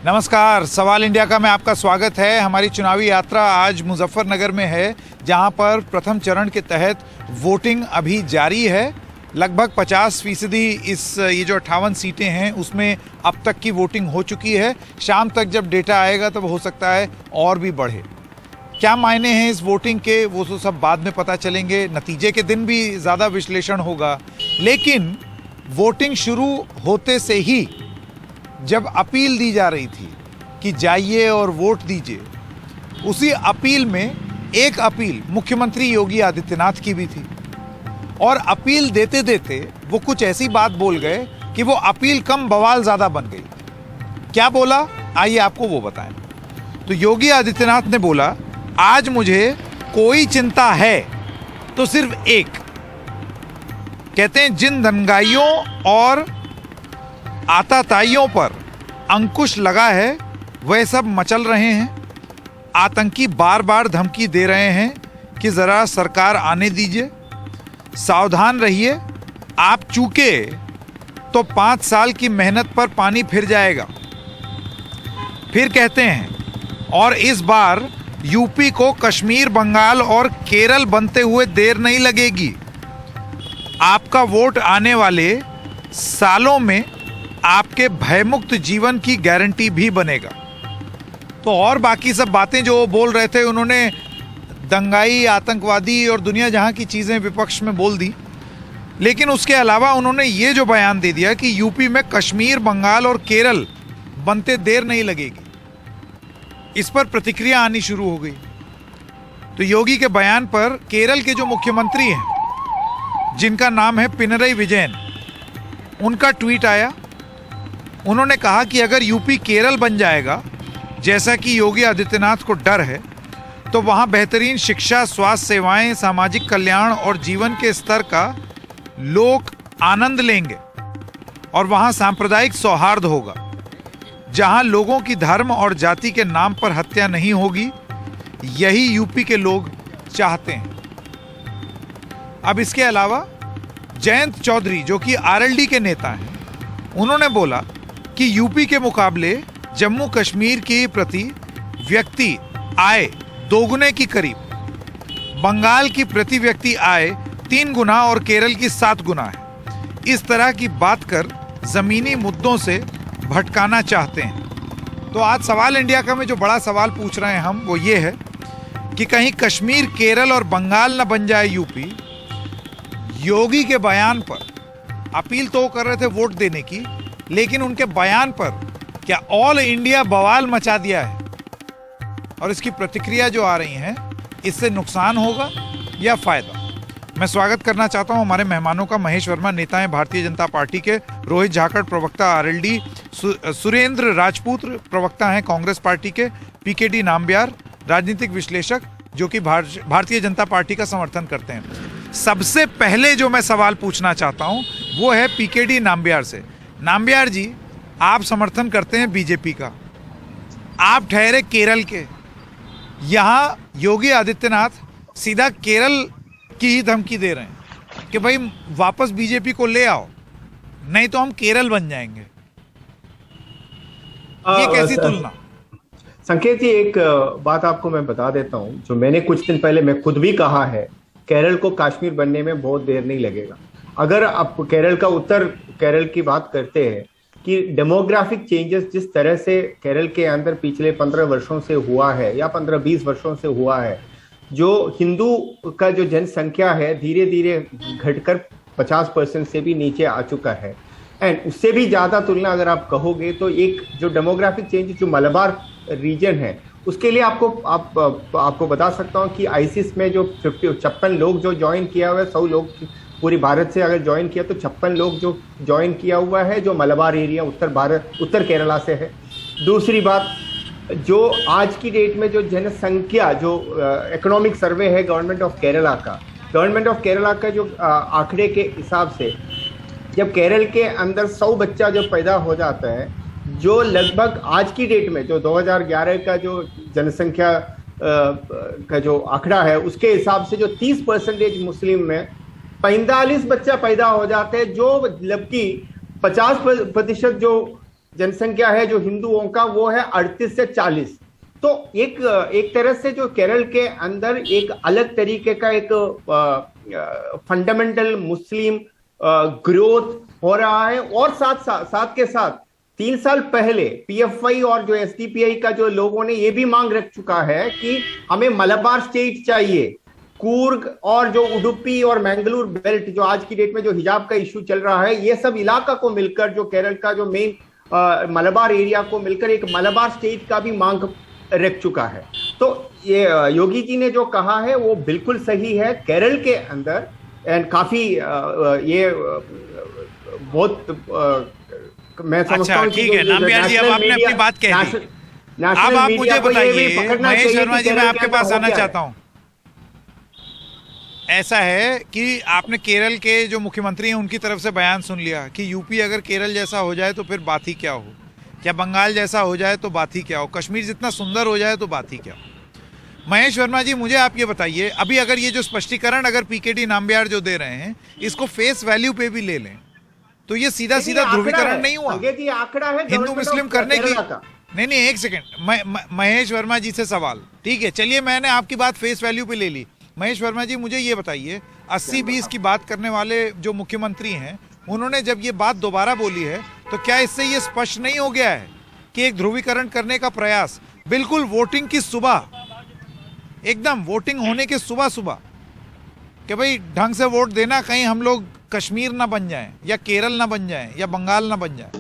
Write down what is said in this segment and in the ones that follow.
नमस्कार, सवाल इंडिया का में आपका स्वागत है। हमारी चुनावी यात्रा आज मुजफ्फरनगर में है, जहां पर प्रथम चरण के तहत वोटिंग अभी जारी है। लगभग 50% ये जो 58 सीटें हैं उसमें अब तक की वोटिंग हो चुकी है। शाम तक जब डेटा आएगा तब हो सकता है और भी बढ़े। क्या मायने हैं इस वोटिंग के, वो तो सब बाद में पता चलेंगे। नतीजे के दिन भी ज़्यादा विश्लेषण होगा, लेकिन वोटिंग शुरू होते से ही जब अपील दी जा रही थी कि जाइए और वोट दीजिए, उसी अपील में एक अपील मुख्यमंत्री योगी आदित्यनाथ की भी थी। और अपील देते देते वो कुछ ऐसी बात बोल गए कि वो अपील कम बवाल ज़्यादा बन गई। क्या बोला, आइए आपको वो बताएं। तो योगी आदित्यनाथ ने बोला, आज मुझे कोई चिंता है तो सिर्फ एक। कहते हैं जिन दंगाइयों और आतताइयों पर अंकुश लगा है वह सब मचल रहे हैं। आतंकी बार बार धमकी दे रहे हैं कि ज़रा सरकार आने दीजिए, सावधान रहिए, आप चूके तो 5 साल की मेहनत पर पानी फिर जाएगा। फिर कहते हैं, और इस बार यूपी को कश्मीर, बंगाल और केरल बनते हुए देर नहीं लगेगी। आपका वोट आने वाले सालों में आपके भयमुक्त जीवन की गारंटी भी बनेगा। तो और बाकी सब बातें जो बोल रहे थे, उन्होंने दंगाई, आतंकवादी और दुनिया जहां की चीज़ें विपक्ष में बोल दी। लेकिन उसके अलावा उन्होंने ये जो बयान दे दिया कि यूपी में कश्मीर, बंगाल और केरल बनते देर नहीं लगेगी, इस पर प्रतिक्रिया आनी शुरू हो गई। तो योगी के बयान पर केरल के जो मुख्यमंत्री हैं, जिनका नाम है पिनरई विजयन, उनका ट्वीट आया। उन्होंने कहा कि अगर यूपी केरल बन जाएगा, जैसा कि योगी आदित्यनाथ को डर है, तो वहाँ बेहतरीन शिक्षा, स्वास्थ्य सेवाएं, सामाजिक कल्याण और जीवन के स्तर का लोग आनंद लेंगे और वहाँ सांप्रदायिक सौहार्द होगा, जहाँ लोगों की धर्म और जाति के नाम पर हत्या नहीं होगी। यही यूपी के लोग चाहते हैं। अब इसके अलावा जयंत चौधरी, जो कि आरएलडी के नेता हैं, उन्होंने बोला कि यूपी के मुकाबले जम्मू कश्मीर की प्रति व्यक्ति आय दोगुने की करीब, बंगाल की प्रति व्यक्ति आय 3 गुना और केरल की 7 गुना है। इस तरह की बात कर जमीनी मुद्दों से भटकाना चाहते हैं। तो आज सवाल इंडिया का में जो बड़ा सवाल पूछ रहे हैं हम, वो ये है कि कहीं कश्मीर, केरल और बंगाल न बन जाए यूपी। योगी के बयान पर अपील तो कर रहे थे वोट देने की, लेकिन उनके बयान पर क्या ऑल इंडिया बवाल मचा दिया है। और इसकी प्रतिक्रिया जो आ रही हैं, इससे नुकसान होगा या फायदा। मैं स्वागत करना चाहता हूं हमारे मेहमानों का। महेश वर्मा, नेता हैं भारतीय जनता पार्टी के। रोहित झाकड़, प्रवक्ता आरएलडी। सुरेंद्र राजपूत, प्रवक्ता हैं कांग्रेस पार्टी के। पीकेडी नाम्बियार, राजनीतिक विश्लेषक, जो कि भारतीय जनता पार्टी का समर्थन करते हैं। सबसे पहले जो मैं सवाल पूछना चाहता हूं वो है पीकेडी नाम्बियार से। नाम्बियार जी, आप समर्थन करते हैं बीजेपी का, आप ठहरे केरल के। यहाँ योगी आदित्यनाथ सीधा केरल की ही धमकी दे रहे हैं कि भाई वापस बीजेपी को ले आओ, नहीं तो हम केरल बन जाएंगे। ये कैसी तुलना? संकेत जी, एक बात आपको मैं बता देता हूं, जो मैंने कुछ दिन पहले मैं खुद भी कहा है, केरल को कश्मीर बनने में बहुत देर नहीं लगेगा। अगर आप केरल का उत्तर केरल की बात करते हैं कि डेमोग्राफिक चेंजेस जिस तरह से केरल के अंदर पिछले 15 वर्षों से हुआ है या 15-20 वर्षों से हुआ है, जो हिंदू का जो जनसंख्या है धीरे धीरे घटकर 50% से भी नीचे आ चुका है। एंड उससे भी ज़्यादा तुलना अगर आप कहोगे तो एक जो डेमोग्राफिक चेंज जो मलबार रीजन है, उसके लिए आपको बता सकता हूँ कि आईसिस में जो 56 लोग जो ज्वाइन किया हुआ है, 100 लोग पूरी भारत से अगर ज्वाइन किया तो 56 लोग जो ज्वाइन किया हुआ है, जो मलबार एरिया उत्तर केरला से है। दूसरी बात, जो आज की डेट में जो जनसंख्या, जो इकोनॉमिक सर्वे है गवर्नमेंट ऑफ केरला का जो आंकड़े के हिसाब से, जब केरल के अंदर 100 बच्चा जब पैदा हो जाता है, जो लगभग आज की डेट में जो 2011 का जो जनसंख्या का जो आंकड़ा है, उसके हिसाब से जो 30% मुस्लिम में 45 बच्चा पैदा हो जाते हैं, जो जबकि 50% जो जनसंख्या है जो हिंदुओं का वो है 38 से 40। तो एक तरह से जो केरल के अंदर एक अलग तरीके का एक फंडामेंटल मुस्लिम ग्रोथ हो रहा है। और साथ के साथ 3 साल पहले पीएफआई और जो एसडीपीआई का जो लोगों ने ये भी मांग रख चुका है कि हमें मलबार स्टेट चाहिए। कूर्ग और जो उडुपी और मैंगलोर बेल्ट जो आज की डेट में जो हिजाब का इशू चल रहा है, ये सब इलाका को मिलकर जो केरल का जो मेन मलबार एरिया को मिलकर एक मलबार स्टेट का भी मांग रख चुका है। तो ये योगी जी ने जो कहा है वो बिल्कुल सही है। केरल के अंदर एंड काफी ये बहुत मैं समझता हूं। ठीक है नामबियार जी, अब आपने अपनी बात कह दी। अब आप मुझे बताइए महेश शर्मा जी, मैं आपके पास आना चाहता हूं। ऐसा है कि आपने केरल के जो मुख्यमंत्री हैं उनकी तरफ से बयान सुन लिया कि यूपी अगर केरल जैसा हो जाए तो फिर बात ही क्या हो, क्या बंगाल जैसा हो जाए तो बात ही क्या हो, कश्मीर जितना सुंदर हो जाए तो बात ही क्या हो। महेश वर्मा जी, मुझे आप ये बताइए, अभी अगर ये जो स्पष्टीकरण अगर पीकेटी नामबियार जो दे रहे हैं इसको फेस वैल्यू पे भी ले लें तो ये सीधा सीधा ध्रुवीकरण नहीं हुआ? आंकड़ा है हिंदू मुस्लिम करने की। नहीं, एक सेकंड, महेश वर्मा जी से सवाल। ठीक है, चलिए मैंने आपकी बात फेस वैल्यू पे ले ली। महेश वर्मा जी, मुझे ये बताइए, 80-20 की बात करने वाले जो मुख्यमंत्री हैं उन्होंने जब ये बात दोबारा बोली है तो क्या इससे ये स्पष्ट नहीं हो गया है कि एक ध्रुवीकरण करने का प्रयास बिल्कुल वोटिंग की सुबह, एकदम वोटिंग होने के सुबह कि भाई ढंग से वोट देना, कहीं हम लोग कश्मीर ना बन जाएं या केरल ना बन जाएं या बंगाल ना बन जाएं?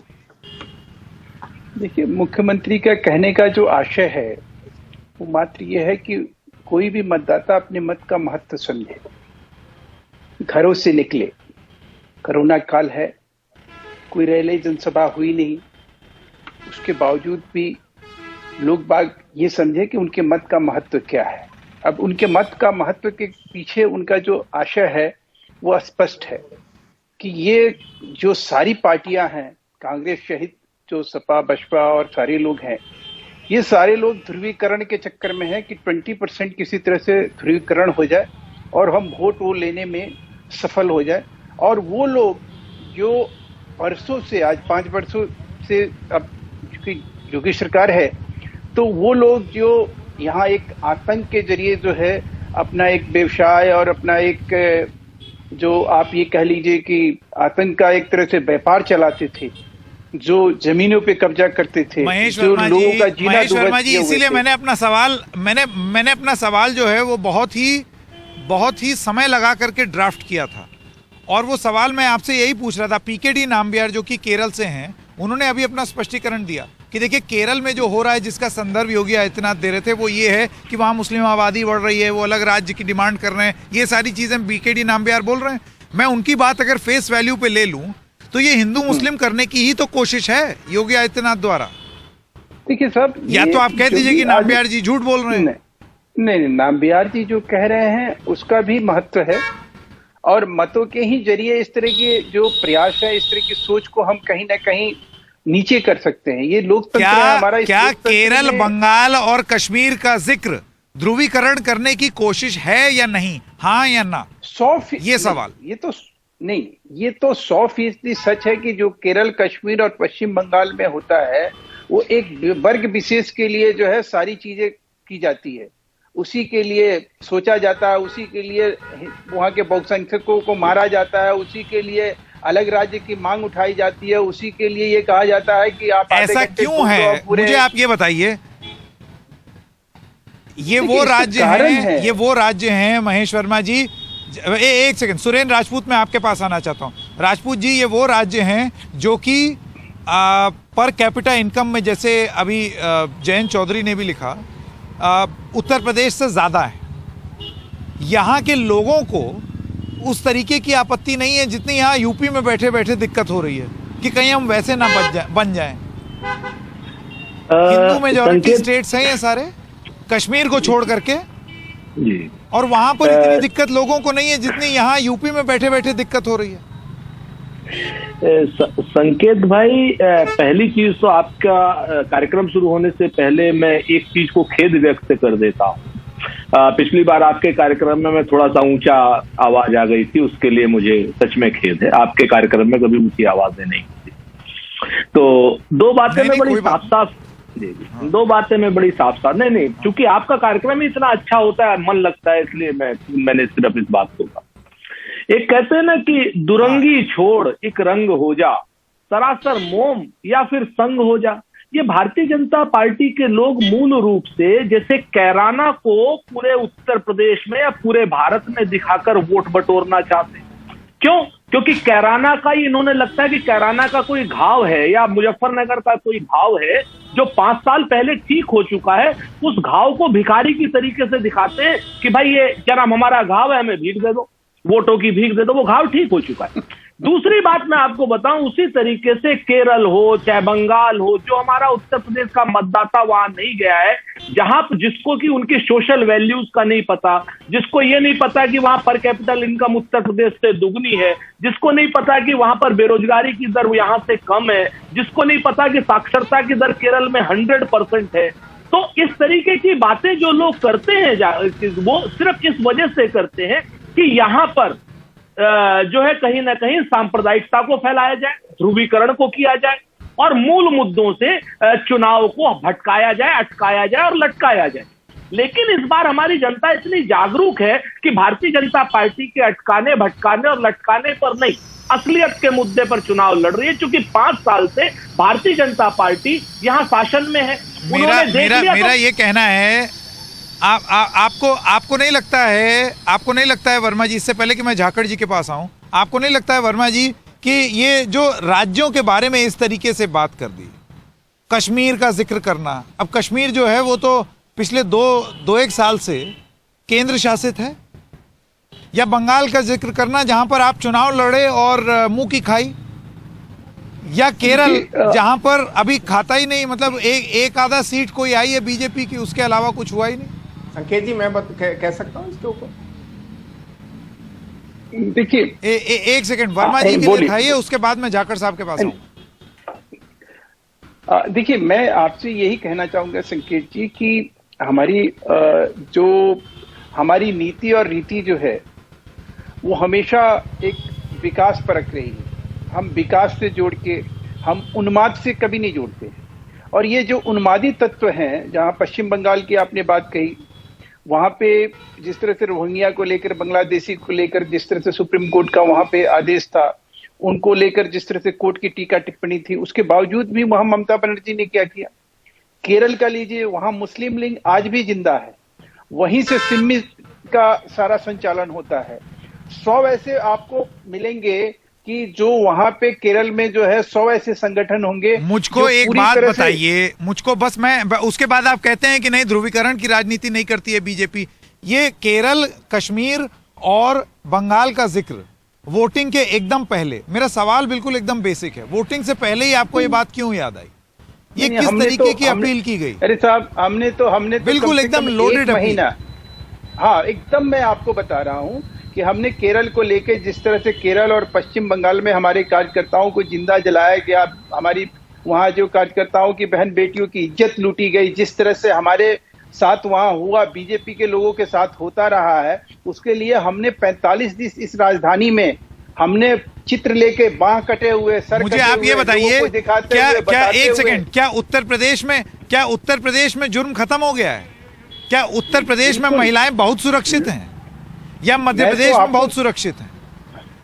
देखिए, मुख्यमंत्री का कहने का जो आशय है वो मात्र ये है कि कोई भी मतदाता अपने मत का महत्व समझे, घरों से निकले। कोरोना काल है, कोई रैली जनसभा हुई नहीं, उसके बावजूद भी लोग बाग ये समझे कि उनके मत का महत्व क्या है। अब उनके मत का महत्व के पीछे उनका जो आशय है वो स्पष्ट है कि ये जो सारी पार्टियां हैं, कांग्रेस सहित जो सपा बसपा और सारे लोग हैं, ये सारे लोग ध्रुवीकरण के चक्कर में हैं कि 20% किसी तरह से ध्रुवीकरण हो जाए और हम वोट वो लेने में सफल हो जाए। और वो लोग जो वर्षों से, आज 5 वर्षों से अब योगी सरकार है, तो वो लोग जो यहाँ एक आतंक के जरिए जो है अपना एक व्यवसाय और अपना एक जो आप ये कह लीजिए कि आतंक का एक तरह से व्यापार चलाते थे, जो जमीनों पे कब्जा करते थे, महेश जो लोगों का जीना महेश वर्मा जी, इसीलिए मैंने अपना सवाल जो है वो बहुत ही समय लगा करके ड्राफ्ट किया था। और वो सवाल मैं आपसे यही पूछ रहा था। पीकेटी नामबियार जो कि केरल से हैं, उन्होंने अभी अपना स्पष्टीकरण दिया कि देखिए केरल में जो हो रहा है, जिसका संदर्भ योगी आदित्यनाथ दे रहे थे, वो ये है कि वहाँ मुस्लिम आबादी बढ़ रही है, वो अलग राज्य की डिमांड कर रहे हैं, ये सारी चीज़ें पीकेटी नामबियार बोल रहे हैं। मैं उनकी बात अगर फेस वैल्यू पे ले लूँ तो ये हिंदू मुस्लिम करने की ही तो कोशिश है योगी आदित्यनाथ द्वारा। देखिए साहब, या तो आप कह दीजिए कि नामबियार जी झूठ बोल रहे हैं। नहीं, नामबियार जी जो कह रहे हैं उसका भी महत्व है, और मतों के ही जरिए इस तरह के जो प्रयास है, इस तरह की सोच को हम कहीं ना कहीं नीचे कर सकते हैं। ये लोकतंत्र है हमारा। क्या केरल, बंगाल और कश्मीर का जिक्र ध्रुवीकरण करने की कोशिश है या नहीं, हाँ या ना? 100% ये सवाल। ये तो 100% सच है कि जो केरल, कश्मीर और पश्चिम बंगाल में होता है वो एक वर्ग विशेष के लिए जो है सारी चीजें की जाती है, उसी के लिए सोचा जाता है, उसी के लिए वहां के बहुसंख्यकों को मारा जाता है, उसी के लिए अलग राज्य की मांग उठाई जाती है, उसी के लिए ये कहा जाता है कि आप ऐसा क्यों है, मुझे आप ये बताइए। ये वो राज्य हैं महेश वर्मा जी। एक सेकंड, सुरेंद्र राजपूत, मैं आपके पास आना चाहता हूं। राजपूत जी, ये वो राज्य हैं जो कि पर कैपिटा इनकम में, जैसे अभी जयंत चौधरी ने भी लिखा, उत्तर प्रदेश से ज्यादा है। यहाँ के लोगों को उस तरीके की आपत्ति नहीं है जितनी यहाँ यूपी में बैठे बैठे दिक्कत हो रही है कि कहीं हम वैसे ना बन जाएं। हिंदू मेजॉरिटी स्टेट्स हैं ये सारे, कश्मीर को छोड़ करके जी, और वहां पर इतनी दिक्कत लोगों को नहीं है जितनी यहाँ यूपी में बैठे बैठे दिक्कत हो रही है। संकेत भाई, पहली चीज तो आपका कार्यक्रम शुरू होने से पहले मैं एक चीज को खेद व्यक्त कर देता हूँ। पिछली बार आपके कार्यक्रम में मैं थोड़ा सा ऊंचा आवाज आ गई थी, उसके लिए मुझे सच में खेद है। आपके कार्यक्रम में कभी ऊंची आवाजें नहीं थी। तो दो बातें नहीं, मैं बड़ी कोई बात- साफ साफ दो बातें मैं बड़ी साफ साफ नहीं, क्योंकि आपका कार्यक्रम ही इतना अच्छा होता है, मन लगता है, इसलिए मैंने सिर्फ इस बात को कहा। एक कहते हैं ना कि दुरंगी छोड़ एक रंग हो जा, सरासर मोम या फिर संग हो जा। ये भारतीय जनता पार्टी के लोग मूल रूप से जैसे कैराना को पूरे उत्तर प्रदेश में या पूरे भारत में दिखाकर वोट बटोरना चाहते हैं। क्यों? क्योंकि कैराना का ही इन्होंने लगता है कि कैराना का कोई घाव है या मुजफ्फरनगर का कोई घाव है जो 5 साल पहले ठीक हो चुका है। उस घाव को भिखारी की तरीके से दिखाते हैं कि भाई ये जरा हमारा घाव है, हमें भीख दे दो, वोटों की भीख दे दो, वो घाव ठीक हो चुका है। दूसरी बात मैं आपको बताऊं, उसी तरीके से केरल हो चाहे बंगाल हो, जो हमारा उत्तर प्रदेश का मतदाता वहां नहीं गया है, जहां जिसको कि उनकी सोशल वैल्यूज का नहीं पता, जिसको ये नहीं पता कि वहां पर कैपिटल इनकम उत्तर प्रदेश से दुगनी है, जिसको नहीं पता कि वहां पर बेरोजगारी की दर यहां से कम है, जिसको नहीं पता कि साक्षरता की दर केरल में 100% है। तो इस तरीके की बातें जो लोग करते हैं वो सिर्फ इस वजह से करते हैं कि यहां पर जो है कहीं ना कहीं सांप्रदायिकता को फैलाया जाए, ध्रुवीकरण को किया जाए और मूल मुद्दों से चुनाव को भटकाया जाए, अटकाया जाए और लटकाया जाए। लेकिन इस बार हमारी जनता इतनी जागरूक है कि भारतीय जनता पार्टी के अटकाने, भटकाने और लटकाने पर नहीं, असलियत के मुद्दे पर चुनाव लड़ रही है। क्योंकि 5 साल से भारतीय जनता पार्टी यहां शासन में है। मेरा ये कहना है, आपको नहीं लगता है वर्मा जी, इससे पहले कि मैं झाकड़ जी के पास आऊं, आपको नहीं लगता है वर्मा जी कि ये जो राज्यों के बारे में इस तरीके से बात कर दी, कश्मीर का जिक्र करना, अब कश्मीर जो है वो तो पिछले दो एक साल से केंद्र शासित है, या बंगाल का जिक्र करना जहां पर आप चुनाव लड़े और मुंह की खाई, या केरल जहां पर अभी खाता ही नहीं, मतलब एक आधा सीट कोई आई है बीजेपी की, उसके अलावा कुछ हुआ ही नहीं। संकेत जी मैं कह सकता हूँ इसके ऊपर? देखिए एक सेकंड वर्मा जी के लिए खाइए, उसके बाद मैं झाकड़ साहब के पास आऊं। देखिए मैं आपसे यही कहना चाहूंगा संकेत जी कि जो हमारी नीति और रीति जो है वो हमेशा एक विकास परक रही है। हम विकास से जोड़ के, हम उन्माद से कभी नहीं जोड़ते। और ये जो उन्मादी तत्व हैं, जहां पश्चिम बंगाल की आपने बात कही, वहां पे जिस तरह से रोहिंग्या को लेकर, बांग्लादेशी को लेकर जिस तरह से सुप्रीम कोर्ट का वहां पे आदेश था, उनको लेकर जिस तरह से कोर्ट की टीका टिप्पणी थी, उसके बावजूद भी वहां ममता बनर्जी ने क्या किया। केरल का लीजिए, वहां मुस्लिम लीग आज भी जिंदा है, वहीं से सिम्मी का सारा संचालन होता है। 100 ऐसे आपको मिलेंगे कि जो वहां पे केरल में जो है 100 ऐसे संगठन होंगे। मुझको एक बात बताइए, मुझको बस मैं उसके बाद आप कहते हैं कि नहीं ध्रुवीकरण की राजनीति नहीं करती है बीजेपी। ये केरल, कश्मीर और बंगाल का जिक्र वोटिंग के एकदम पहले, मेरा सवाल बिल्कुल एकदम बेसिक है, वोटिंग से पहले ही आपको ये बात क्यों याद आई? ये किस तरीके की अपील की गई? अरे साहब हमने तो बिल्कुल एकदम लोडेड महीना, हाँ एकदम मैं आपको बता रहा हूँ कि हमने केरल को लेके जिस तरह से केरल और पश्चिम बंगाल में हमारे कार्यकर्ताओं को जिंदा जलाया गया, हमारी वहां जो कार्यकर्ताओं की बहन बेटियों की इज्जत लूटी गई, जिस तरह से हमारे साथ वहां हुआ, बीजेपी के लोगों के साथ होता रहा है, उसके लिए हमने 45 दिन इस राजधानी में हमने चित्र लेके बांह कटे हुए, सर मुझे आप ये बताइए, क्या एक सेकंड, क्या उत्तर प्रदेश में जुर्म खत्म हो गया है? क्या उत्तर प्रदेश में महिलाएं बहुत सुरक्षित हैं या मध्य प्रदेश में बहुत सुरक्षित हैं?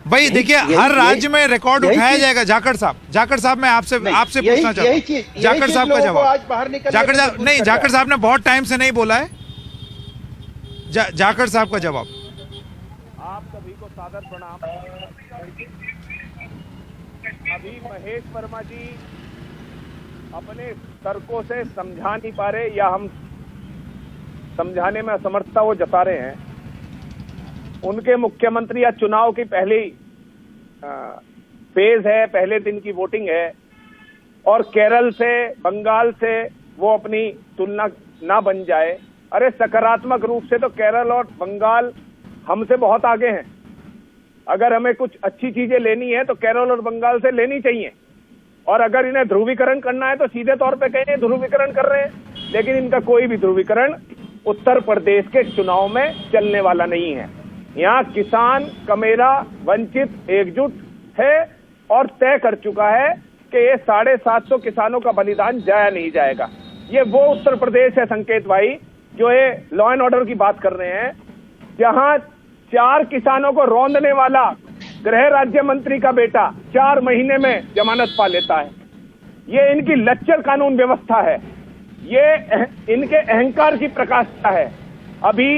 भाई देखिए, हर राज्य में रिकॉर्ड उठाया जाएगा। झाकड़ साहब मैं आपसे पूछना चाहता हूँ, झाकड़ साहब का जवाब। झाकड़ साहब ने बहुत टाइम से नहीं बोला है, झाकड़ साहब का जवाब। आप सभी को सादर प्रणाम। अभी महेश वर्मा जी अपने तर्कों से समझा नहीं पा रहे, या हम समझाने में असमर्थता वो जता रहे हैं। उनके मुख्यमंत्री या चुनाव की पहली फेज है, पहले दिन की वोटिंग है, और केरल से, बंगाल से वो अपनी तुलना ना बन जाए। अरे सकारात्मक रूप से तो केरल और बंगाल हमसे बहुत आगे हैं। अगर हमें कुछ अच्छी चीजें लेनी है तो केरल और बंगाल से लेनी चाहिए, और अगर इन्हें ध्रुवीकरण करना है तो सीधे तौर पे कहें ध्रुवीकरण कर रहे हैं। लेकिन इनका कोई भी ध्रुवीकरण उत्तर प्रदेश के चुनाव में चलने वाला नहीं है। यहाँ किसान, कमेरा, वंचित एकजुट है और तय कर चुका है कि ये 750 किसानों का बलिदान जाया नहीं जाएगा। ये वो उत्तर प्रदेश है संकेत भाई, जो ये लॉ एंड ऑर्डर की बात कर रहे हैं, जहां 4 किसानों को रौंदने वाला गृह राज्य मंत्री का बेटा 4 महीने में जमानत पा लेता है। ये इनकी लच्चर कानून व्यवस्था है, ये इनके अहंकार की प्रकाष्ठा है। अभी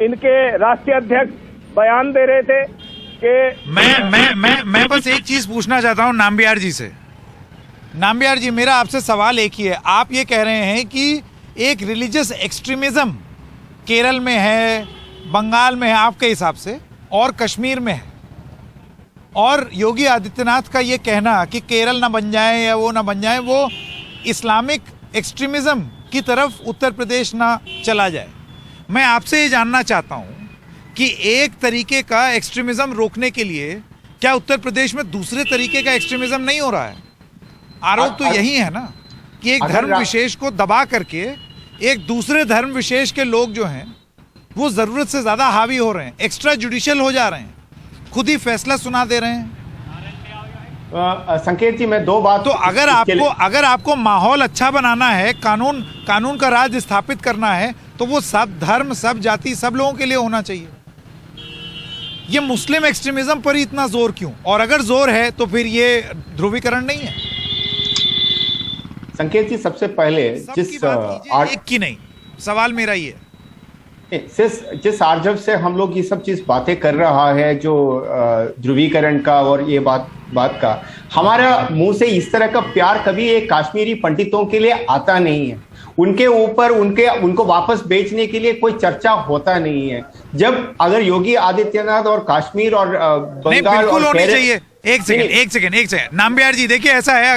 इनके राष्ट्रीय अध्यक्ष बयान दे रहे थे कि मैं बस एक चीज पूछना चाहता हूं नाम्बियार जी से। नाम्बियार जी, मेरा आपसे सवाल एक ही है। आप ये कह रहे हैं कि एक रिलीजियस एक्सट्रीमिज्म केरल में है, बंगाल में है आपके हिसाब से, और कश्मीर में है, और योगी आदित्यनाथ का ये कहना कि केरल ना बन जाए या वो ना बन जाए, वो इस्लामिक एक्सट्रीमिज्म की तरफ उत्तर प्रदेश ना चला जाए। मैं आपसे ये जानना चाहता हूँ कि एक तरीके का एक्सट्रीमिज्म रोकने के लिए क्या उत्तर प्रदेश में दूसरे तरीके का एक्सट्रीमिज्म नहीं हो रहा है? आरोप तो यही है ना कि एक धर्म विशेष को दबा करके एक दूसरे धर्म विशेष के लोग जो हैं वो जरूरत से ज्यादा हावी हो रहे हैं, एक्स्ट्रा जुडिशियल हो जा रहे हैं, खुद ही फैसला सुना दे रहे हैं। संकेत जी, मैं 2 बात तो अगर आपको माहौल अच्छा बनाना है, कानून का राज स्थापित करना है, तो वो सब धर्म, सब जाति, सब लोगों के लिए होना चाहिए। ये मुस्लिम एक्सट्रीमिज्म पर ही इतना जोर क्यों? और अगर जोर है तो फिर ये ध्रुवीकरण नहीं है। संकेत जी, सबसे पहले एक की नहीं, सवाल मेरा ये है, जिस आर्जव से हम लोग ये सब चीज बातें कर रहा है, जो ध्रुवीकरण का और ये बात का, हमारा मुंह से इस तरह का प्यार कभी एक काश्मीरी पंडितों के लिए आता नहीं है। उनके ऊपर उनको वापस बेचने के लिए कोई चर्चा होता नहीं है। जब अगर योगी आदित्यनाथ और कश्मीर और बंगाल बिल्कुल और होनी चाहिए। एक सेकंड नाम्बियार जी, देखिए ऐसा है,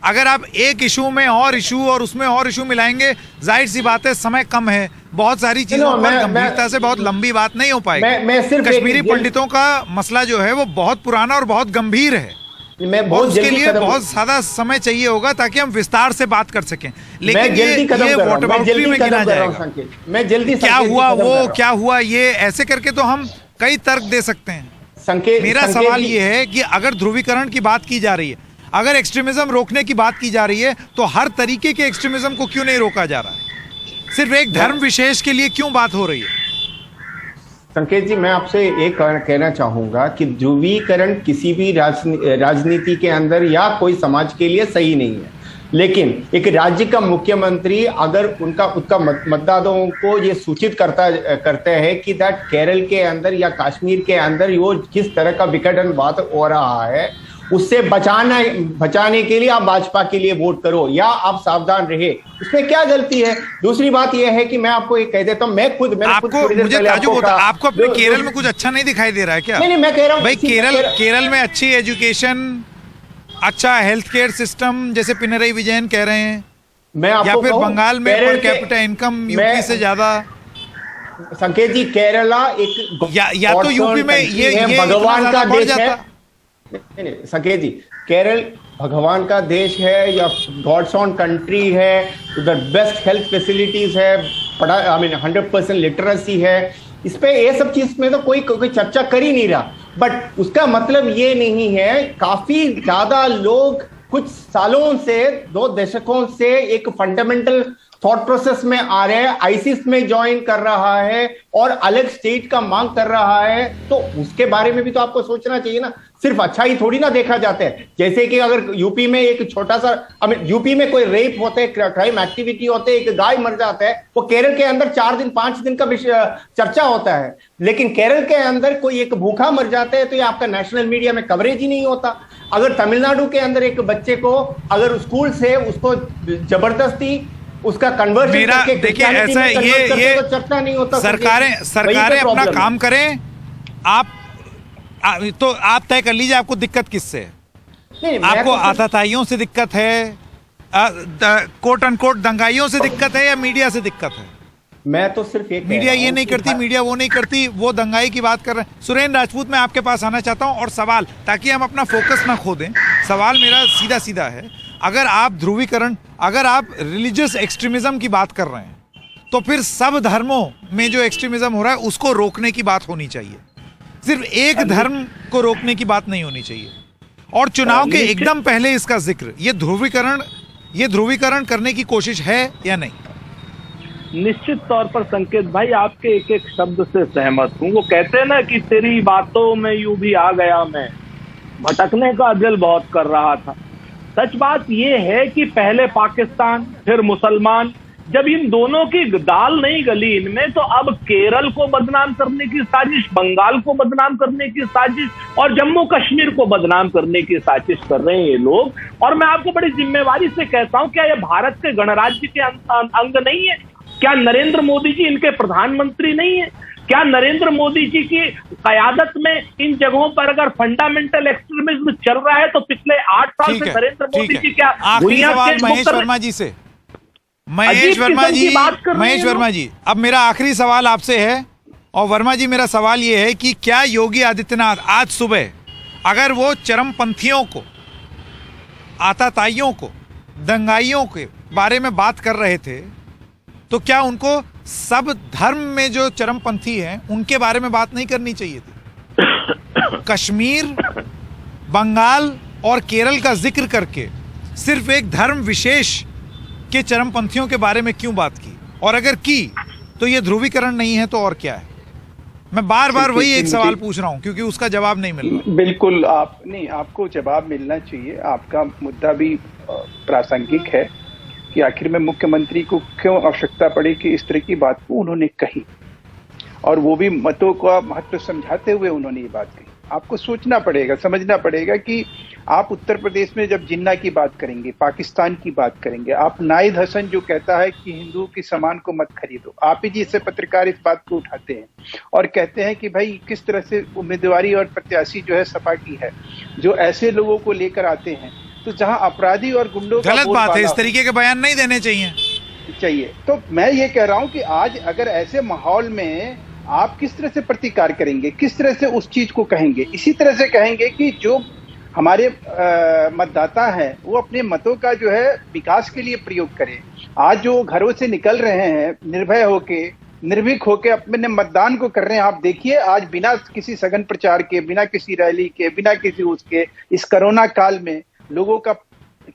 अगर आप एक इशू में और इशू और उसमें और इशू मिलाएंगे, जाहिर सी बात है समय कम है, बहुत सारी चीजों पर गंभीरता से बहुत लंबी बात नहीं हो पाएगी। कश्मीरी पंडितों का मसला जो है वो बहुत पुराना और बहुत गंभीर है, उसके लिए बहुत ज्यादा समय चाहिए होगा ताकि हम विस्तार से बात कर सकें। लेकिन ये वॉटअबाउटरी में गिना जाएगा। मैं जल्दी क्या हुआ वो, क्या हुआ ये, ऐसे करके तो हम कई तर्क दे सकते हैं। मेरा सवाल ये है कि अगर ध्रुवीकरण की बात की जा रही है, अगर एक्सट्रीमिज्म रोकने की बात की जा रही है, तो हर तरीके के एक्सट्रीमिज्म को क्यों नहीं रोका जा रहा है? सिर्फ एक धर्म विशेष के लिए क्यों बात हो रही है? संकेत जी, मैं आपसे एक कहना चाहूंगा कि ध्रुवीकरण किसी भी राजनीति के अंदर या कोई समाज के लिए सही नहीं है। लेकिन एक राज्य का मुख्यमंत्री अगर उसका मतदाताओं को ये सूचित करते हैं कि दैट केरल के अंदर या कश्मीर के अंदर वो किस तरह का विघटनवाद हो रहा है, उससे बचाने के लिए आप भाजपा के लिए वोट करो या आप सावधान रहे, उसमें क्या गलती है? दूसरी बात यह है कि मैं आपको एक कह देता हूँ, आपको अपने केरल में कुछ अच्छा नहीं दिखाई दे रहा है क्या? नहीं, मैं कह रहा हूँ भाई, केरल में अच्छी एजुकेशन, अच्छा हेल्थ केयर सिस्टम जैसे पिनरई विजयन कह रहे हैं, मैं आपको, या फिर बंगाल में पर कैपिटा इनकम यूपी से ज्यादा। संकेत जी, केरला एक या तो यूपी में ये भगवान का देश है। नहीं, संकेत जी, केरल भगवान का देश है या गॉड्स ओन कंट्री है, उधर बेस्ट हेल्थ फैसिलिटीज है, 100% लिटरेसी है। इस पे ये सब चीज में तो कोई चर्चा कर ही नहीं रहा। बट उसका मतलब ये नहीं है, काफी ज्यादा लोग कुछ सालों से, 2 दशकों से एक फंडामेंटल थॉट प्रोसेस में आ रहे हैं, आईसिस में ज्वाइन कर रहा है और अलग स्टेट का मांग कर रहा है, तो उसके बारे में भी तो आपको सोचना चाहिए ना। सिर्फ अच्छा ही थोड़ी ना देखा जाता है। जैसे कि अगर यूपी में एक छोटा सा, यूपी में कोई रेप होते हैं, क्राइम एक्टिविटी होते हैं, एक गाय मर जाता है, वो केरल के अंदर 4 दिन 5 दिन का चर्चा होता है। लेकिन केरल के अंदर कोई एक भूखा मर जाता है तो ये आपका नेशनल मीडिया में कवरेज ही नहीं होता। अगर तमिलनाडु के अंदर एक बच्चे को अगर स्कूल से उसको जबरदस्ती उसका कन्वर्जन करके, देखिए ऐसा है, ये तो चर्चा नहीं होता। सरकारें अपना काम करें, आप तय कर लीजिए आपको दिक्कत किससे है। आपको आतताइयों से दिक्कत है, कोट अनकोट दंगाइयों से दिक्कत है, या मीडिया से दिक्कत है? मैं तो सिर्फ एक, मीडिया ये नहीं करती, मीडिया वो नहीं करती, वो दंगाई की बात कर रहे हैं। सुरेंद्र राजपूत, मैं आपके पास आना चाहता हूं, और सवाल, ताकि हम अपना फोकस ना खो दें, सवाल मेरा सीधा सीधा है, अगर आप ध्रुवीकरण, अगर आप रिलीजियस एक्सट्रीमिज्म की बात कर रहे हैं, तो फिर सब धर्मों में जो एक्सट्रीमिज्म हो रहा है उसको रोकने की बात होनी चाहिए, सिर्फ एक धर्म को रोकने की बात नहीं होनी चाहिए। और चुनाव के एकदम पहले इसका जिक्र, ये ध्रुवीकरण करने की कोशिश है या नहीं? निश्चित तौर पर संकेत भाई आपके एक एक शब्द से सहमत हूँ। वो कहते हैं ना कि तेरी बातों में यूं भी आ गया मैं, भटकने का दिल बहुत कर रहा था। सच बात यह है कि पहले पाकिस्तान फिर मुसलमान, जब इन दोनों की दाल नहीं गली इनमें, तो अब केरल को बदनाम करने की साजिश, बंगाल को बदनाम करने की साजिश और जम्मू कश्मीर को बदनाम करने की साजिश कर रहे हैं ये लोग। और मैं आपको बड़ी जिम्मेवारी से कहता हूं, क्या ये भारत के गणराज्य के अंग नहीं है? क्या नरेंद्र मोदी जी इनके प्रधानमंत्री नहीं है? क्या नरेंद्र मोदी जी की कयादत में इन जगहों पर अगर फंडामेंटल एक्सट्रीमिज्म चल रहा है, तो पिछले 8 साल से नरेंद्र मोदी जी क्या आखिरी सवाल महेश वर्मा जी से। महेश वर्मा जी, अब मेरा आखिरी सवाल आपसे है, और वर्मा जी मेरा सवाल ये है कि क्या योगी आदित्यनाथ आज सुबह अगर वो चरमपंथियों को, आताताइयों को, दंगाइयों के बारे में बात कर रहे थे, तो क्या उनको सब धर्म में जो चरमपंथी हैं उनके बारे में बात नहीं करनी चाहिए थी? कश्मीर, बंगाल और केरल का जिक्र करके सिर्फ एक धर्म विशेष के चरमपंथियों के बारे में क्यों बात की? और अगर की तो ये ध्रुवीकरण नहीं है तो और क्या है? मैं बार बार वही एक सवाल पूछ रहा हूं क्योंकि उसका जवाब नहीं मिल रहा। बिल्कुल आपको जवाब मिलना चाहिए। आपका मुद्दा भी प्रासंगिक है कि आखिर में मुख्यमंत्री को क्यों आवश्यकता पड़ी कि इस तरह की बात को उन्होंने कही, और वो भी मतों का महत्व समझाते हुए उन्होंने ये बात कही। आपको सोचना पड़ेगा, समझना पड़ेगा कि आप उत्तर प्रदेश में जब जिन्ना की बात करेंगे, पाकिस्तान की बात करेंगे, आप नाहिद हसन जो कहता है कि हिंदुओं के सामान को मत खरीदो, आप ही जैसे पत्रकार इस बात को उठाते हैं और कहते हैं कि भाई किस तरह से उम्मीदवारी और प्रत्याशी जो है सपा की है, जो ऐसे लोगों को लेकर आते हैं। तो जहां अपराधी और गुंडों का गलत बात है, इस तरीके के बयान नहीं देने चाहिए। तो मैं ये कह रहा हूं कि आज अगर ऐसे माहौल में आप किस तरह से प्रतिकार करेंगे, किस तरह से उस चीज को कहेंगे? इसी तरह से कहेंगे कि जो हमारे मतदाता हैं वो अपने मतों का जो है विकास के लिए प्रयोग करें। आज जो घरों से निकल रहे हैं निर्भय होके, निर्भीक होके अपने मतदान को कर रहे हैं, आप देखिए आज बिना किसी सघन प्रचार के, बिना किसी रैली के, बिना किसी उसके, इस कोरोना काल में लोगों का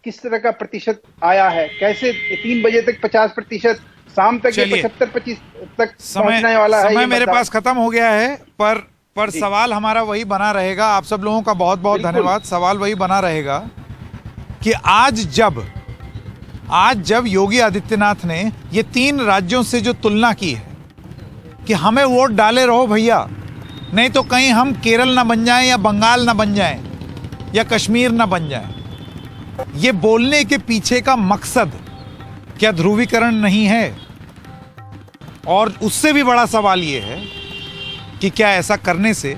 किस तरह का प्रतिशत आया है, कैसे 3 बजे तक 50%, शाम तक 75-25 तक पहुंचने वाला है। समय मेरे पास खत्म हो गया है, पर सवाल हमारा वही बना रहेगा। आप सब लोगों का बहुत बहुत धन्यवाद। सवाल वही बना रहेगा कि आज जब योगी आदित्यनाथ ने ये 3 राज्यों से जो तुलना की है कि हमें वोट डाले रहो भैया, नहीं तो कहीं हम केरल ना बन जाएं या बंगाल ना बन जाएं या कश्मीर ना बन जाएं, ये बोलने के पीछे का मकसद क्या ध्रुवीकरण नहीं है? और उससे भी बड़ा सवाल ये है कि क्या ऐसा करने से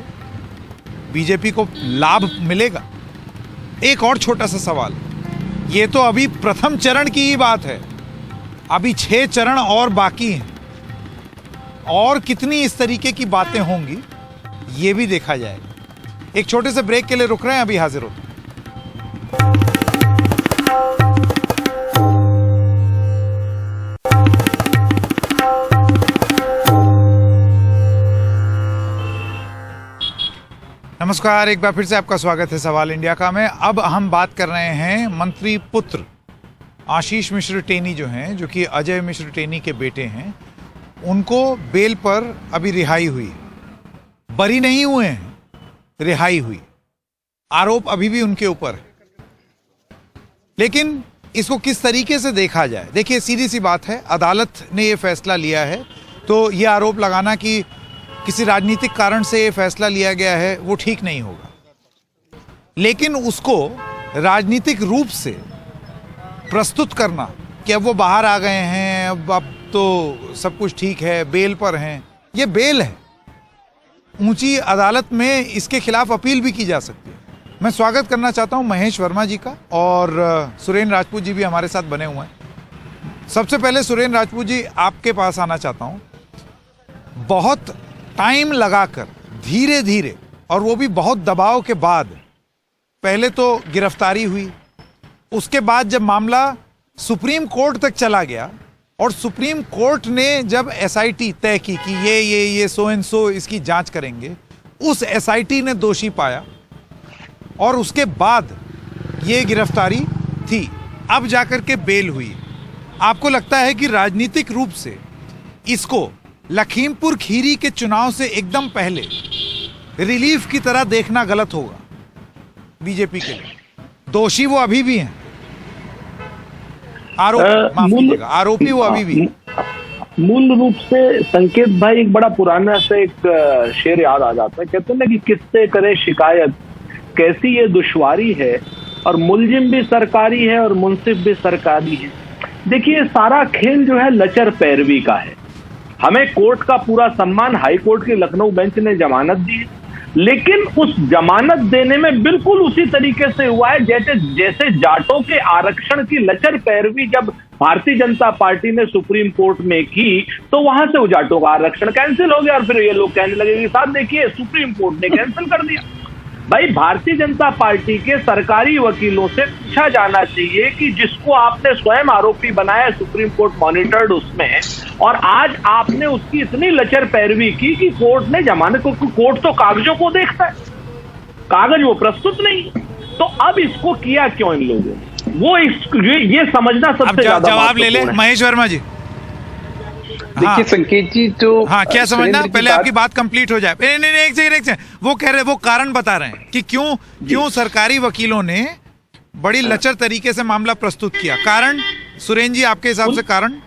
बीजेपी को लाभ मिलेगा? एक और छोटा सा सवाल, ये तो अभी प्रथम चरण की ही बात है, अभी 6 चरण और बाकी हैं, और कितनी इस तरीके की बातें होंगी ये भी देखा जाएगा। एक छोटे से ब्रेक के लिए रुक रहे हैं, अभी हाजिर होते हैं। नमस्कार, एक बार फिर से आपका स्वागत है सवाल इंडिया का में। अब हम बात कर रहे हैं मंत्री पुत्र आशीष मिश्र टेनी जो हैं, जो कि अजय मिश्र टेनी के बेटे हैं। उनको बेल पर अभी रिहाई हुई, बरी नहीं हुए हैं, रिहाई हुई। आरोप अभी भी उनके ऊपर है, लेकिन इसको किस तरीके से देखा जाए? देखिए, सीधी सी बात है, अदालत ने ये फैसला लिया है, तो ये आरोप लगाना कि किसी राजनीतिक कारण से ये फैसला लिया गया है वो ठीक नहीं होगा। लेकिन उसको राजनीतिक रूप से प्रस्तुत करना कि अब वो बाहर आ गए हैं, अब तो सब कुछ ठीक है, बेल पर हैं, ये बेल है। ऊंची अदालत में इसके खिलाफ अपील भी की जा सकती है। मैं स्वागत करना चाहता हूं महेश वर्मा जी का, और सुरेंद्र राजपूत जी भी हमारे साथ बने हुए हैं। सबसे पहले सुरेंद्र राजपूत जी, आपके पास आना चाहता हूं। बहुत टाइम लगाकर धीरे धीरे, और वो भी बहुत दबाव के बाद, पहले तो गिरफ्तारी हुई, उसके बाद जब मामला सुप्रीम कोर्ट तक चला गया और सुप्रीम कोर्ट ने जब एसआईटी तय की कि ये सो एंड सो इसकी जांच करेंगे, उस एसआईटी ने दोषी पाया, और उसके बाद ये गिरफ्तारी थी, अब जाकर के बेल हुई। आपको लगता है कि राजनीतिक रूप से इसको लखीमपुर खीरी के चुनाव से एकदम पहले रिलीफ की तरह देखना गलत होगा बीजेपी के लिए? दोषी वो अभी भी हैं, आरोपी वो अभी भी हैं। मूल रूप से संकेत भाई, एक बड़ा पुराना से एक शेर याद आ जाता है, कहते हैं ना कि किससे करे शिकायत, कैसी ये दुश्वारी है, और मुलजिम भी सरकारी है और मुंसिफ भी सरकारी है। देखिए, सारा खेल जो है लचर पैरवी का है। हमें कोर्ट का पूरा सम्मान, हाई कोर्ट के लखनऊ बेंच ने जमानत दी है, लेकिन उस जमानत देने में बिल्कुल उसी तरीके से हुआ है जैसे जाटों के आरक्षण की लचर पैरवी जब भारतीय जनता पार्टी ने सुप्रीम कोर्ट में की, तो वहां से वो जाटों का आरक्षण कैंसिल हो गया, और फिर ये लोग कहने लगे कि साथ देखिए सुप्रीम कोर्ट ने कैंसिल कर दिया। भाई, भारतीय जनता पार्टी के सरकारी वकीलों से पूछा जाना चाहिए कि जिसको आपने स्वयं आरोपी बनाया, सुप्रीम कोर्ट मॉनिटर्ड उसमें, और आज आपने उसकी इतनी लचर पैरवी की कि कोर्ट ने जमानत को, कोर्ट तो कागजों को देखता है, कागज वो प्रस्तुत नहीं। तो अब इसको किया क्यों इन लोगों ने, वो ये समझना सबसे ज्यादा जवाब ले ले महेश वर्मा जी। देखिए संकेत जी, तो हाँ, क्या समझना, पहले आपकी बात कंप्लीट हो जाए। नहीं, एक सेकंड, वो कह रहे, वो कारण बता रहे हैं कि क्यों सरकारी वकीलों ने बड़ी लचर तरीके से मामला प्रस्तुत किया। कारण सुरेंद्र जी, आपके हिसाब से कारण?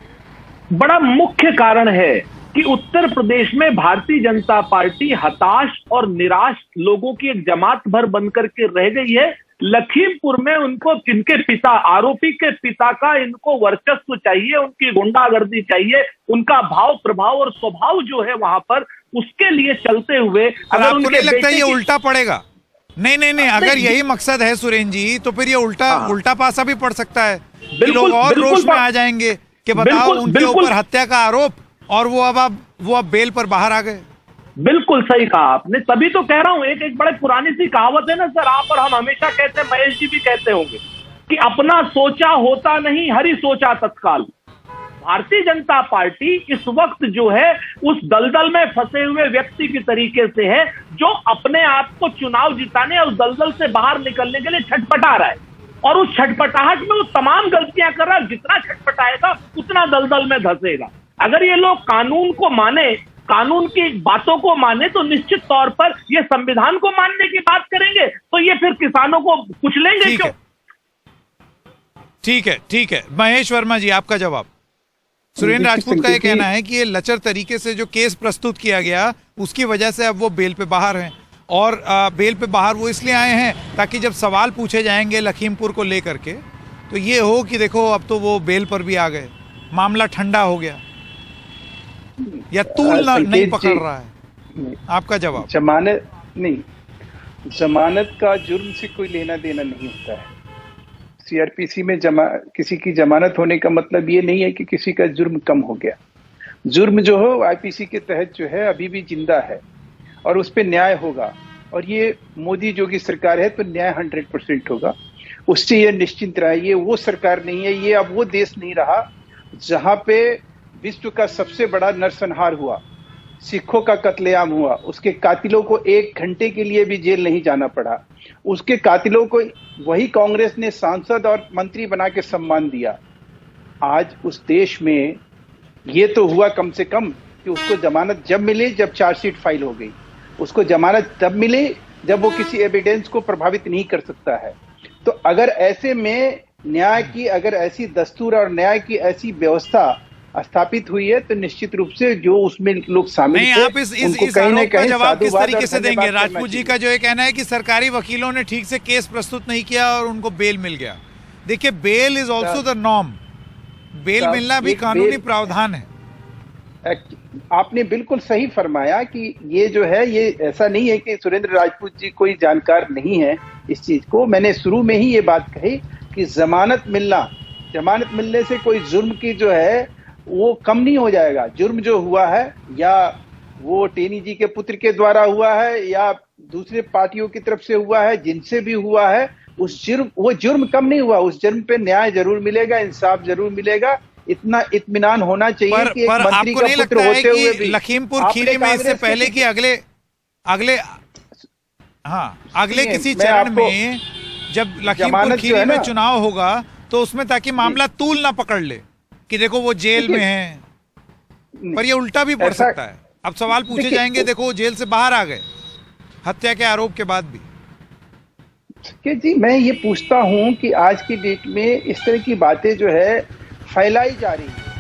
बड़ा मुख्य कारण है कि उत्तर प्रदेश में भारतीय जनता पार्टी हताश और निराश लोगों की एक जमात भर बनकर के रह गई है। लखीमपुर में उनको, इनके पिता, आरोपी के पिता का इनको वर्चस्व चाहिए, उनकी गुंडागर्दी चाहिए, उनका भाव, प्रभाव और स्वभाव जो है वहां पर, उसके लिए चलते हुए अगर आपको नहीं लगता ये उल्टा पड़ेगा? नहीं, अगर यही मकसद है सुरेंद्र जी, तो फिर ये उल्टा पासा भी पड़ सकता है। लोग और रोष में आ जाएंगे कि बताओ, उनके ऊपर हत्या का आरोप, और वो अब बेल पर बाहर आ गए। बिल्कुल सही कहा आपने, तभी तो कह रहा हूं, एक बड़े पुरानी सी कहावत है ना सर, आप और हम हमेशा कहते हैं, महेश जी भी कहते होंगे, कि अपना सोचा होता नहीं, हरि सोचा तत्काल। भारतीय जनता पार्टी इस वक्त जो है उस दलदल में फंसे हुए व्यक्ति की तरीके से है, जो अपने आप को चुनाव जिताने और उस दलदल से बाहर निकलने के लिए छटपटा रहा है, और उस छटपटाहट में वो तमाम गलतियां कर रहा है। जितना छटपटाएगा उतना दलदल में धंसेगा। अगर ये लोग कानून को माने, कानून की बातों को माने, तो निश्चित तौर पर ये संविधान को मानने की बात करेंगे, तो ये फिर किसानों को कुचलेंगे क्यों? ठीक है महेश वर्मा जी, आपका जवाब। सुरेंद्र राजपूत का ये कहना है कि ये लचर तरीके से जो केस प्रस्तुत किया गया, उसकी वजह से अब वो बेल पे बाहर हैं, और बेल पे बाहर वो इसलिए आए हैं ताकि जब सवाल पूछे जाएंगे लखीमपुर को लेकर के, तो ये हो कि देखो अब तो वो बेल पर भी आ गए, मामला ठंडा हो गया, या तूल नहीं पकड़ रहा है। आपका जवाब? जमानत का जुर्म से कोई लेना देना नहीं होता है। सीआरपीसी में किसी की जमानत होने का मतलब ये नहीं है कि किसी का जुर्म कम हो गया। जुर्म जो हो आईपीसी के तहत जो है अभी भी जिंदा है, और उस पर न्याय होगा, और ये मोदी जोगी सरकार है तो न्याय 100% होगा, उससे ये निश्चिंत रहे। ये वो सरकार नहीं है, ये अब वो देश नहीं रहा जहां पे विश्व का सबसे बड़ा नरसंहार हुआ, सिखों का कत्लेआम हुआ, उसके कातिलों को 1 घंटे के लिए भी जेल नहीं जाना पड़ा, उसके कातिलों को वही कांग्रेस ने सांसद और मंत्री बना के सम्मान दिया। आज उस देश में ये तो हुआ कम से कम कि उसको जमानत जब मिली जब चार्जशीट फाइल हो गई, उसको जमानत तब मिली जब वो किसी एविडेंस को प्रभावित नहीं कर सकता है। तो अगर ऐसे में न्याय की, अगर ऐसी दस्तूर और न्याय की ऐसी व्यवस्था स्थापित हुई है, तो निश्चित रूप से जो उसमें लोग शामिल नहीं, आप इस आरोप का जवाब किस तरीके से देंगे? राजपूत जी का जो ये कहना है कि सरकारी वकीलों ने ठीक से केस प्रस्तुत नहीं किया और उनको बेल मिल गया। देखिए, bail is also the norm, bail मिलना भी कानूनी प्रावधान है। आपने बिल्कुल सही फरमाया कि ये जो है, ये ऐसा नहीं है कि सुरेंद्र राजपूत जी कोई जानकार नहीं है इस चीज को। मैंने शुरू में ही ये बात कही कि जमानत मिलने से कोई जुर्म की जो है वो कम नहीं हो जाएगा। जुर्म जो हुआ है, या वो टेनी जी के पुत्र के द्वारा हुआ है या दूसरे पार्टियों की तरफ से हुआ है, जिनसे भी हुआ है, वो जुर्म कम नहीं हुआ। उस जुर्म पे न्याय जरूर मिलेगा, इंसाफ जरूर मिलेगा। इतना इत्मीनान होना चाहिए कि एक मंत्री का पुत्र होते हुए भी लखीमपुर खीरी में इससे पहले कि अगले हाँ, अगले सुनिए, किसी मैं चरण आपको में जब लखीमपुर जमानत जो खीरी है में ना, चुनाव होगा तो उसमें ताकि मामला तूल ना पकड़ ले कि देखो वो जेल में देखिए, है, पर ये उल्टा भी पड़ ऐसा- सकता है। अब सवाल पूछे देखिए, जाएंगे, देखो वो जेल से बाहर आ गए हत्या के आरोप के बाद भी। कि जी मैं ये पूछता हूं कि आज की डेट में इस तरह की बातें जो है फैलाई जा रही है,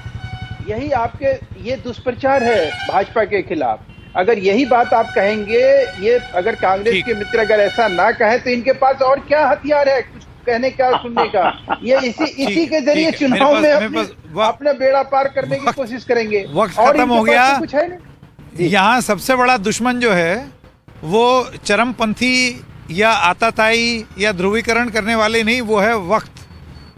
यही आपके ये दुष्प्रचार है भाजपा के खिलाफ। अगर यही बात आप कहेंगे, ये अगर कांग्रेस ठीक। के मित्र अगर ऐसा ना कहे तो इनके पास और क्या हथियार है कुछ कहने का, सुनने का? ये इसी के जरिए ठीक है। चुनाव में मेरे पास अपना बेड़ा पार करने की कोशिश करेंगे। वक्त और खत्म इनके हो पास गया। तो कुछ है नहीं। यहाँ सबसे बड़ा दुश्मन जो है वो चरमपंथी या आताताई या ध्रुवीकरण करने वाले नहीं, वो है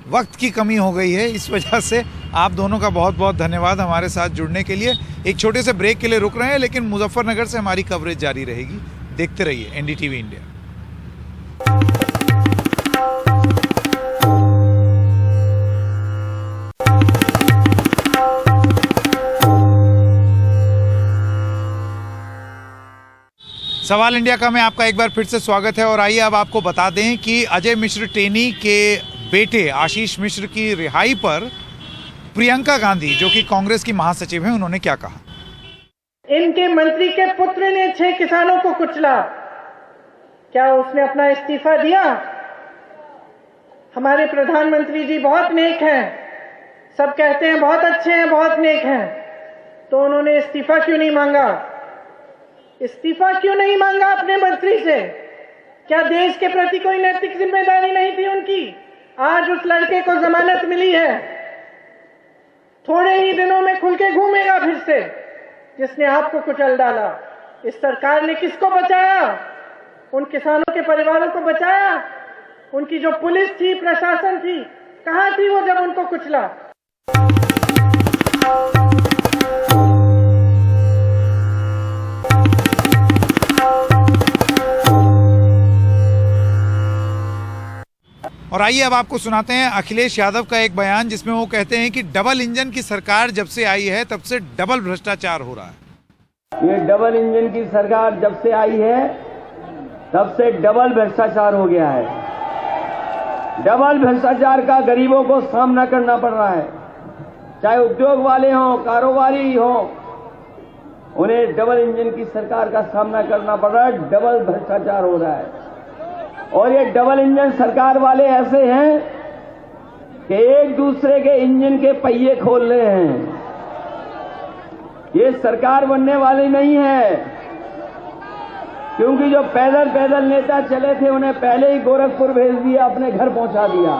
वक्त की कमी हो गई है। इस वजह से आप दोनों का बहुत बहुत धन्यवाद हमारे साथ जुड़ने के लिए। एक छोटे से ब्रेक के लिए रुक रहे हैं, लेकिन मुजफ्फरनगर से हमारी कवरेज जारी रहेगी। देखते रहिए एनडीटीवी इंडिया। सवाल इंडिया का में आपका एक बार फिर से स्वागत है। और आइए अब आपको बता दें कि अजय मिश्र टेनी के बेटे आशीष मिश्र की रिहाई पर प्रियंका गांधी, जो कि कांग्रेस की महासचिव हैं, उन्होंने क्या कहा। इनके मंत्री के पुत्र ने 6 किसानों को कुचला, क्या उसने अपना इस्तीफा दिया? हमारे प्रधानमंत्री जी बहुत नेक हैं, सब कहते हैं बहुत अच्छे हैं, बहुत नेक हैं, तो उन्होंने इस्तीफा क्यों नहीं मांगा? इस्तीफा क्यों नहीं मांगा अपने मंत्री से? क्या देश के प्रति कोई नैतिक जिम्मेदारी नहीं थी उनकी? आज उस लड़के को जमानत मिली है, थोड़े ही दिनों में खुल के घूमेगा फिर से, जिसने आपको कुचल डाला। इस सरकार ने किसको बचाया? उन किसानों के परिवारों को बचाया? उनकी जो पुलिस थी, प्रशासन थी, कहां थी वो जब उनको कुचला? और आइए अब आपको सुनाते हैं अखिलेश यादव का एक बयान, जिसमें वो कहते हैं कि डबल इंजन की सरकार जब से आई है तब से डबल भ्रष्टाचार हो रहा है। ये डबल इंजन की सरकार जब से आई है तब से डबल भ्रष्टाचार हो गया है। डबल भ्रष्टाचार का गरीबों को सामना करना पड़ रहा है, चाहे उद्योग वाले हों, कारोबारी हों, उन्हें डबल इंजन की सरकार का सामना करना पड़ रहा है। डबल भ्रष्टाचार हो रहा है। और ये डबल इंजन सरकार वाले ऐसे हैं कि एक दूसरे के इंजन के पहिए खोल रहे हैं। ये सरकार बनने वाली नहीं है, क्योंकि जो पैदल नेता चले थे उन्हें पहले ही गोरखपुर भेज दिया, अपने घर पहुंचा दिया।